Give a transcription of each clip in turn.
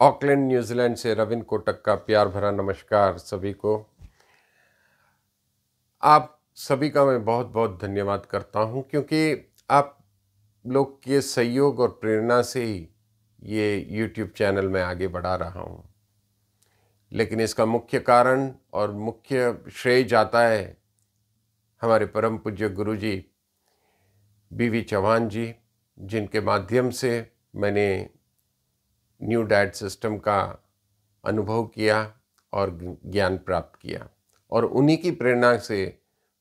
Auckland New Zealand से रविंद्र कोटक का प्यार भरा नमस्कार सभी को। आप सभी का मैं बहुत बहुत धन्यवाद करता हूं, क्योंकि आप लोग के सहयोग और प्रेरणा से ही ये YouTube चैनल में आगे बढ़ा रहा हूं। लेकिन इसका मुख्य कारण और मुख्य श्रेय जाता है हमारे परम पूज्य गुरुजी BV चौहान जी, जिनके माध्यम से मैंने न्यू डाइट सिस्टम का अनुभव किया और ज्ञान प्राप्त किया, और उन्हीं की प्रेरणा से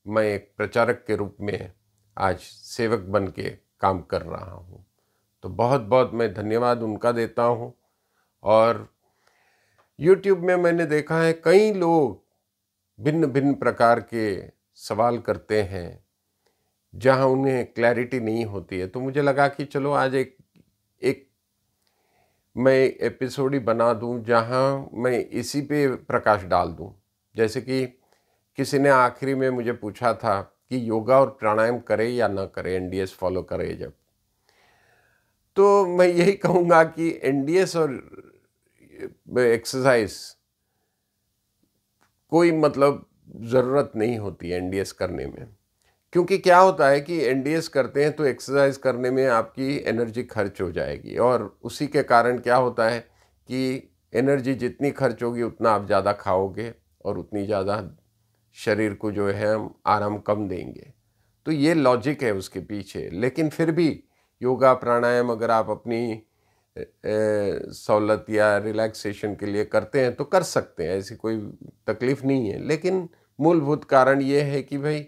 मैं एक प्रचारक के रूप में आज सेवक बन के काम कर रहा हूँ। तो बहुत बहुत मैं धन्यवाद उनका देता हूँ। और YouTube में मैंने देखा है कई लोग भिन्न भिन्न प्रकार के सवाल करते हैं जहाँ उन्हें क्लैरिटी नहीं होती है। तो मुझे लगा कि चलो आज एक मैं एपिसोड ही बना दूं जहां मैं इसी पे प्रकाश डाल दूं। जैसे कि किसी ने आखिरी में मुझे पूछा था कि योगा और प्राणायाम करे या ना करे, NDS फॉलो करे जब, तो मैं यही कहूँगा कि NDS और एक्सरसाइज कोई मतलब ज़रूरत नहीं होती है NDS करने में। क्योंकि क्या होता है कि NDS करते हैं तो एक्सरसाइज करने में आपकी एनर्जी खर्च हो जाएगी, और उसी के कारण क्या होता है कि एनर्जी जितनी खर्च होगी उतना आप ज़्यादा खाओगे और उतनी ज़्यादा शरीर को जो है हम आराम कम देंगे। तो ये लॉजिक है उसके पीछे। लेकिन फिर भी योगा प्राणायाम अगर आप अपनी सहूलत या रिलैक्सेशन के लिए करते हैं तो कर सकते हैं, ऐसी कोई तकलीफ़ नहीं है। लेकिन मूलभूत कारण ये है कि भाई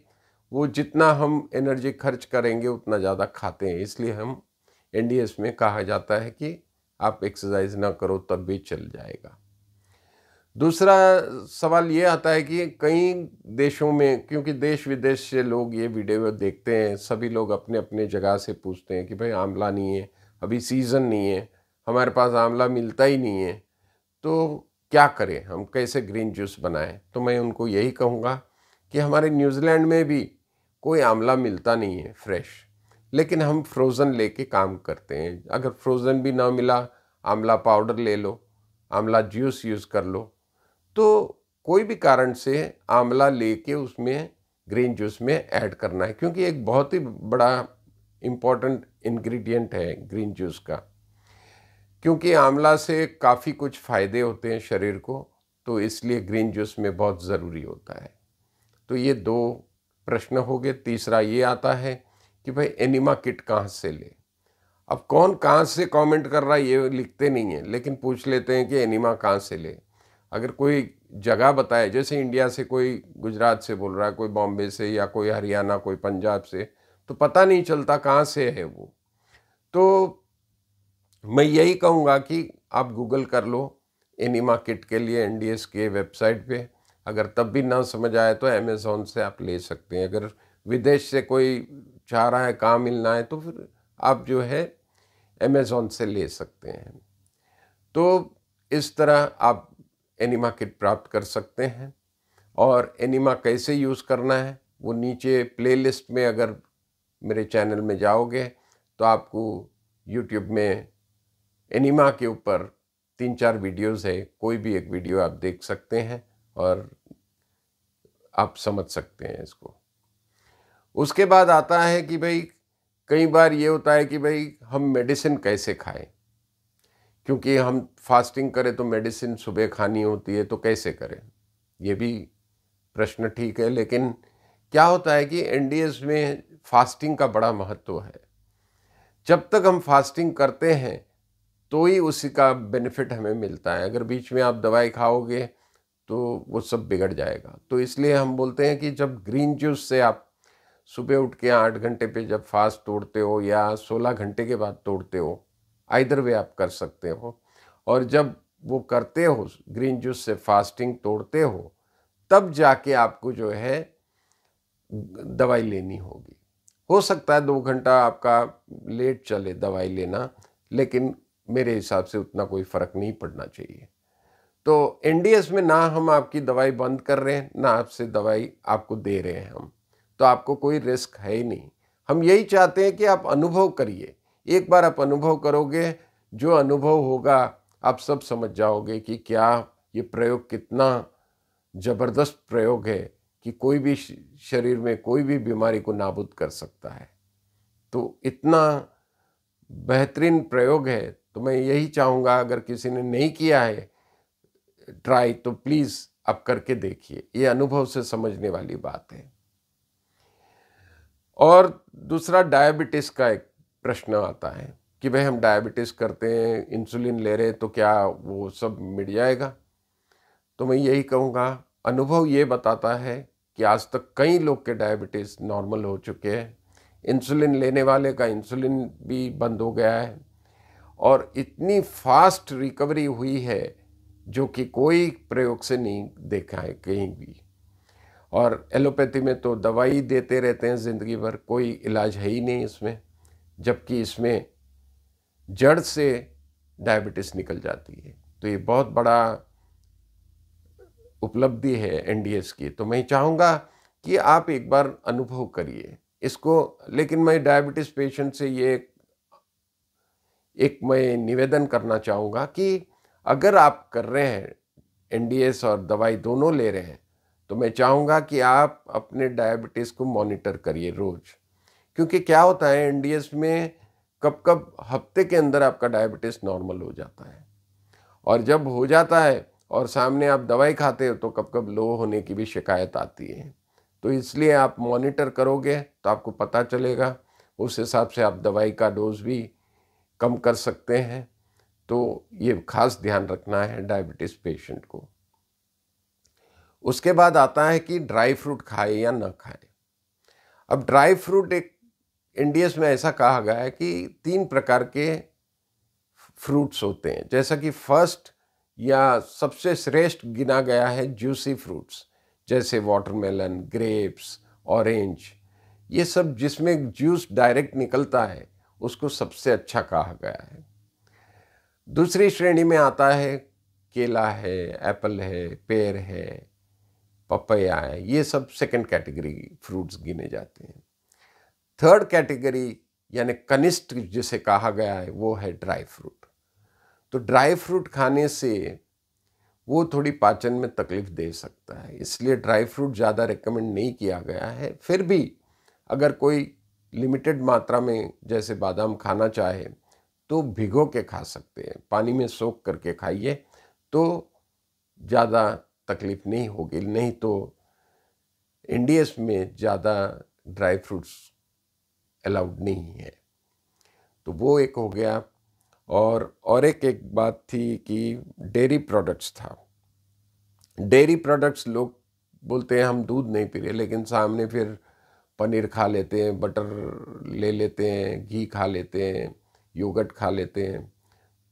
वो जितना हम एनर्जी खर्च करेंगे उतना ज़्यादा खाते हैं, इसलिए हम NDS में कहा जाता है कि आप एक्सरसाइज ना करो तब भी चल जाएगा। दूसरा सवाल ये आता है कि कई देशों में, क्योंकि देश विदेश से लोग ये वीडियो देखते हैं, सभी लोग अपने अपने जगह से पूछते हैं कि भाई आंवला नहीं है, अभी सीज़न नहीं है, हमारे पास आंवला मिलता ही नहीं है, तो क्या करें, हम कैसे ग्रीन जूस बनाएं। तो मैं उनको यही कहूँगा कि हमारे न्यूजीलैंड में भी कोई आंवला मिलता नहीं है फ्रेश, लेकिन हम फ्रोज़न लेके काम करते हैं। अगर फ्रोज़न भी ना मिला, आंवला पाउडर ले लो, आंवला जूस यूज़ कर लो। तो कोई भी कारण से आंवला लेके उसमें ग्रीन जूस में ऐड करना है, क्योंकि एक बहुत ही बड़ा इम्पॉर्टेंट इंग्रेडिएंट है ग्रीन जूस का। क्योंकि आंवला से काफ़ी कुछ फ़ायदे होते हैं शरीर को, तो इसलिए ग्रीन जूस में बहुत ज़रूरी होता है। तो ये दो प्रश्न हो गए। तीसरा ये आता है कि भाई एनिमा किट कहाँ से ले। अब कौन कहाँ से कमेंट कर रहा है ये लिखते नहीं है, लेकिन पूछ लेते हैं कि एनिमा कहाँ से ले। अगर कोई जगह बताए, जैसे इंडिया से कोई गुजरात से बोल रहा है, कोई बॉम्बे से, या कोई हरियाणा, कोई पंजाब से, तो पता नहीं चलता कहाँ से है वो। तो मैं यही कहूँगा कि आप गूगल कर लो एनिमा किट के लिए NDS के वेबसाइट पे। अगर तब भी ना समझ आए तो अमेज़ॉन से आप ले सकते हैं। अगर विदेश से कोई चाह रहा है कहाँ मिलना है तो फिर आप जो है अमेज़ॉन से ले सकते हैं। तो इस तरह आप एनिमा किट प्राप्त कर सकते हैं। और एनिमा कैसे यूज़ करना है वो नीचे प्लेलिस्ट में अगर मेरे चैनल में जाओगे तो आपको YouTube में एनिमा के ऊपर 3-4 वीडियोज़ है, कोई भी एक वीडियो आप देख सकते हैं और आप समझ सकते हैं इसको। उसके बाद आता है कि भाई कई बार ये होता है कि भाई हम मेडिसिन कैसे खाएं, क्योंकि हम फास्टिंग करें तो मेडिसिन सुबह खानी होती है, तो कैसे करें, ये भी प्रश्न ठीक है। लेकिन क्या होता है कि NDS में फास्टिंग का बड़ा महत्व है। जब तक हम फास्टिंग करते हैं तो ही उसी का बेनिफिट हमें मिलता है। अगर बीच में आप दवाई खाओगे तो वो सब बिगड़ जाएगा। तो इसलिए हम बोलते हैं कि जब ग्रीन जूस से आप सुबह उठ के 8 घंटे पे जब फास्ट तोड़ते हो या 16 घंटे के बाद तोड़ते हो, आइदर वे आप कर सकते हो। और जब वो करते हो, ग्रीन जूस से फास्टिंग तोड़ते हो, तब जाके आपको जो है दवाई लेनी होगी। हो सकता है 2 घंटा आपका लेट चले दवाई लेना, लेकिन मेरे हिसाब से उतना कोई फ़र्क नहीं पड़ना चाहिए। तो NDS में ना हम आपकी दवाई बंद कर रहे हैं, ना आपसे दवाई आपको दे रहे हैं हम, तो आपको कोई रिस्क है ही नहीं। हम यही चाहते हैं कि आप अनुभव करिए। एक बार आप अनुभव करोगे, जो अनुभव होगा आप सब समझ जाओगे कि क्या ये प्रयोग कितना ज़बरदस्त प्रयोग है कि कोई भी शरीर में कोई भी बीमारी को नाबूद कर सकता है। तो इतना बेहतरीन प्रयोग है, तो मैं यही चाहूँगा अगर किसी ने नहीं किया है ट्राई, तो प्लीज़ आप करके देखिए, ये अनुभव से समझने वाली बात है। और दूसरा डायबिटीज़ का एक प्रश्न आता है कि भाई हम डायबिटीज़ करते हैं, इंसुलिन ले रहे हैं, तो क्या वो सब मिट जाएगा? तो मैं यही कहूँगा, अनुभव ये बताता है कि आज तक कई लोग के डायबिटीज़ नॉर्मल हो चुके हैं। इंसुलिन लेने वाले का इंसुलिन भी बंद हो गया है और इतनी फास्ट रिकवरी हुई है जो कि कोई प्रयोग से नहीं देखा है कहीं भी। और एलोपैथी में तो दवाई देते रहते हैं ज़िंदगी भर, कोई इलाज है ही नहीं इसमें, जबकि इसमें जड़ से डायबिटीज़ निकल जाती है। तो ये बहुत बड़ा उपलब्धि है एनडीएस की। तो मैं चाहूँगा कि आप एक बार अनुभव करिए इसको। लेकिन मैं डायबिटीज़ पेशेंट से ये एक मैं निवेदन करना चाहूँगा कि अगर आप कर रहे हैं एनडीएस और दवाई दोनों ले रहे हैं, तो मैं चाहूँगा कि आप अपने डायबिटीज़ को मॉनिटर करिए रोज़। क्योंकि क्या होता है एनडीएस में कब कब हफ्ते के अंदर आपका डायबिटीज़ नॉर्मल हो जाता है, और जब हो जाता है और सामने आप दवाई खाते हो तो कब कब लो होने की भी शिकायत आती है। तो इसलिए आप मॉनिटर करोगे तो आपको पता चलेगा, उस हिसाब से आप दवाई का डोज भी कम कर सकते हैं। तो ये खास ध्यान रखना है डायबिटीज़ पेशेंट को। उसके बाद आता है कि ड्राई फ्रूट खाए या न खाए। अब ड्राई फ्रूट एक एनडीएस में ऐसा कहा गया है कि 3 प्रकार के फ्रूट्स होते हैं, जैसा कि फर्स्ट या सबसे श्रेष्ठ गिना गया है जूसी फ्रूट्स, जैसे वाटरमेलन, ग्रेप्स, ऑरेंज, ये सब जिसमें जूस डायरेक्ट निकलता है उसको सबसे अच्छा कहा गया है। दूसरी श्रेणी में आता है केला है, एप्पल है, पेड़ है, पपैया है, ये सब सेकंड कैटेगरी फ्रूट्स गिने जाते हैं। थर्ड कैटेगरी यानी कनिष्ठ जिसे कहा गया है वो है ड्राई फ्रूट। तो ड्राई फ्रूट खाने से वो थोड़ी पाचन में तकलीफ दे सकता है, इसलिए ड्राई फ्रूट ज़्यादा रिकमेंड नहीं किया गया है। फिर भी अगर कोई लिमिटेड मात्रा में जैसे बादाम खाना चाहे तो भिगो के खा सकते हैं, पानी में सोख करके खाइए तो ज़्यादा तकलीफ नहीं होगी। नहीं तो एनडीएस में ज़्यादा ड्राई फ्रूट्स अलाउड नहीं है। तो वो एक हो गया। और एक बात थी कि डेयरी प्रोडक्ट्स था। डेयरी प्रोडक्ट्स लोग बोलते हैं हम दूध नहीं पी रहे, लेकिन सामने फिर पनीर खा लेते हैं, बटर ले लेते हैं, घी खा लेते हैं, योगर्ट खा लेते हैं।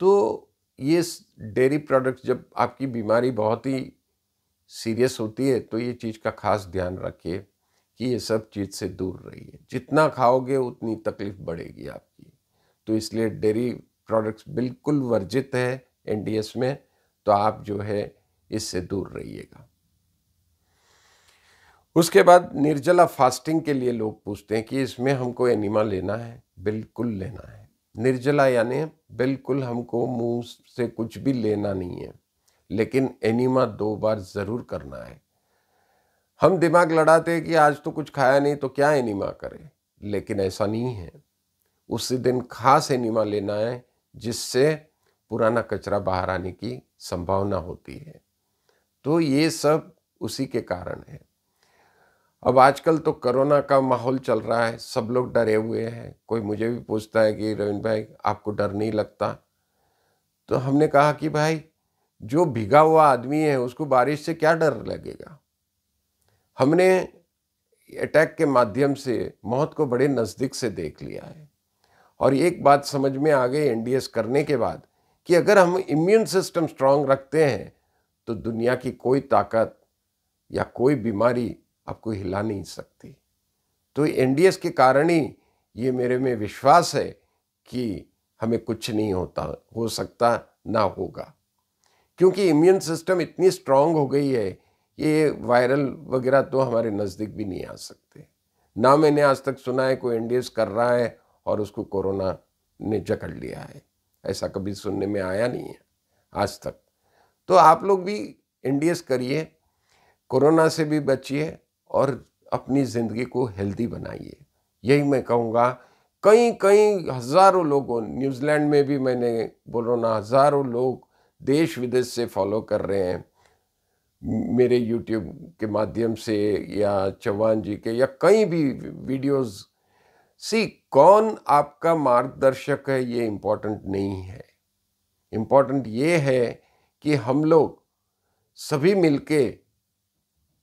तो ये डेयरी प्रोडक्ट्स, जब आपकी बीमारी बहुत ही सीरियस होती है तो ये चीज़ का खास ध्यान रखिए कि ये सब चीज़ से दूर रहिए। जितना खाओगे उतनी तकलीफ बढ़ेगी आपकी। तो इसलिए डेयरी प्रोडक्ट्स बिल्कुल वर्जित है एनडीएस में, तो आप जो है इससे दूर रहिएगा। उसके बाद निर्जला फास्टिंग के लिए लोग पूछते हैं कि इसमें हमको एनिमा लेना है। बिल्कुल लेना है। निर्जला यानी बिल्कुल हमको मुंह से कुछ भी लेना नहीं है, लेकिन एनिमा 2 बार ज़रूर करना है। हम दिमाग लड़ाते हैं कि आज तो कुछ खाया नहीं तो क्या एनिमा करें, लेकिन ऐसा नहीं है। उसी दिन खास एनिमा लेना है जिससे पुराना कचरा बाहर आने की संभावना होती है। तो ये सब उसी के कारण है। अब आजकल तो कोरोना का माहौल चल रहा है, सब लोग डरे हुए हैं। कोई मुझे भी पूछता है कि रविंद्र भाई आपको डर नहीं लगता? तो हमने कहा कि भाई जो भीगा हुआ आदमी है उसको बारिश से क्या डर लगेगा। हमने अटैक के माध्यम से मौत को बड़े नज़दीक से देख लिया है। और एक बात समझ में आ गई एनडीएस करने के बाद कि अगर हम इम्यून सिस्टम स्ट्रांग रखते हैं तो दुनिया की कोई ताकत या कोई बीमारी आपको हिला नहीं सकती। तो एनडीएस के कारण ही ये मेरे में विश्वास है कि हमें कुछ नहीं हो सकता ना होगा, क्योंकि इम्यून सिस्टम इतनी स्ट्रांग हो गई है, ये वायरल वगैरह तो हमारे नज़दीक भी नहीं आ सकते। ना मैंने आज तक सुना है कोई एनडीएस कर रहा है और उसको कोरोना ने जकड़ लिया है, ऐसा कभी सुनने में आया नहीं है। आज तक। तो आप लोग भी एनडीएस करिए, कोरोना से भी बचिए और अपनी ज़िंदगी को हेल्दी बनाइए। यही मैं कहूँगा। कई कई हज़ारों लोगों, न्यूजीलैंड में भी मैंने बोल रहा हूँ ना, हज़ारों लोग देश विदेश से फॉलो कर रहे हैं मेरे यूट्यूब के माध्यम से, या चौहान जी के, या कई भी वीडियोस। सी, कौन आपका मार्गदर्शक है ये इम्पोर्टेंट नहीं है। इम्पोर्टेंट ये है कि हम लोग सभी मिलके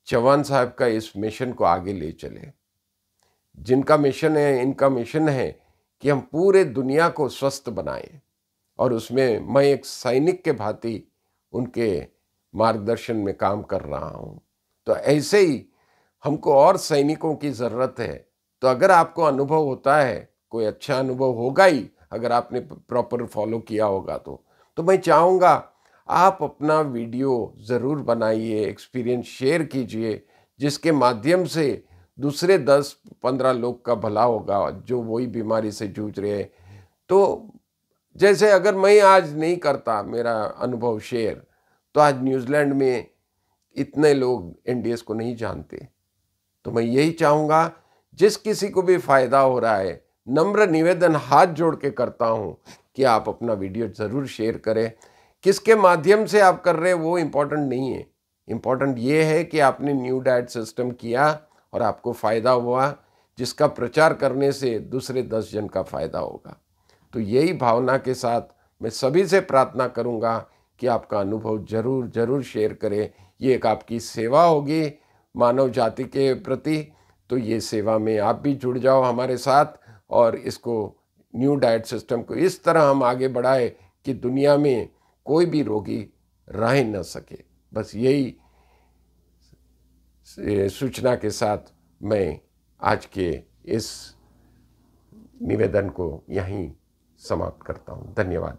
चौहान साहब का इस मिशन को आगे ले चले। जिनका मिशन है, इनका मिशन है कि हम पूरे दुनिया को स्वस्थ बनाएं, और उसमें मैं एक सैनिक के भांति उनके मार्गदर्शन में काम कर रहा हूं। तो ऐसे ही हमको और सैनिकों की ज़रूरत है। तो अगर आपको अनुभव होता है, कोई अच्छा अनुभव होगा ही अगर आपने प्रॉपर फॉलो किया होगा, तो मैं चाहूँगा आप अपना वीडियो ज़रूर बनाइए, एक्सपीरियंस शेयर कीजिए, जिसके माध्यम से दूसरे 10-15 लोग का भला होगा जो वही बीमारी से जूझ रहे हैं। तो जैसे अगर मैं आज नहीं करता मेरा अनुभव शेयर, तो आज न्यूजीलैंड में इतने लोग एनडीएस को नहीं जानते। तो मैं यही चाहूँगा, जिस किसी को भी फ़ायदा हो रहा है, नम्र निवेदन हाथ जोड़ के करता हूँ कि आप अपना वीडियो ज़रूर शेयर करें। किसके माध्यम से आप कर रहे हैं वो इम्पोर्टेंट नहीं है। इम्पोर्टेंट ये है कि आपने न्यू डाइट सिस्टम किया और आपको फ़ायदा हुआ, जिसका प्रचार करने से दूसरे 10 जन का फ़ायदा होगा। तो यही भावना के साथ मैं सभी से प्रार्थना करूँगा कि आपका अनुभव ज़रूर ज़रूर शेयर करें। ये एक आपकी सेवा होगी मानव जाति के प्रति। तो ये सेवा में आप भी जुड़ जाओ हमारे साथ, और इसको न्यू डाइट सिस्टम को इस तरह हम आगे बढ़ाए कि दुनिया में कोई भी रोगी रह न सके। बस यही सूचना के साथ मैं आज के इस निवेदन को यहीं समाप्त करता हूँ। धन्यवाद।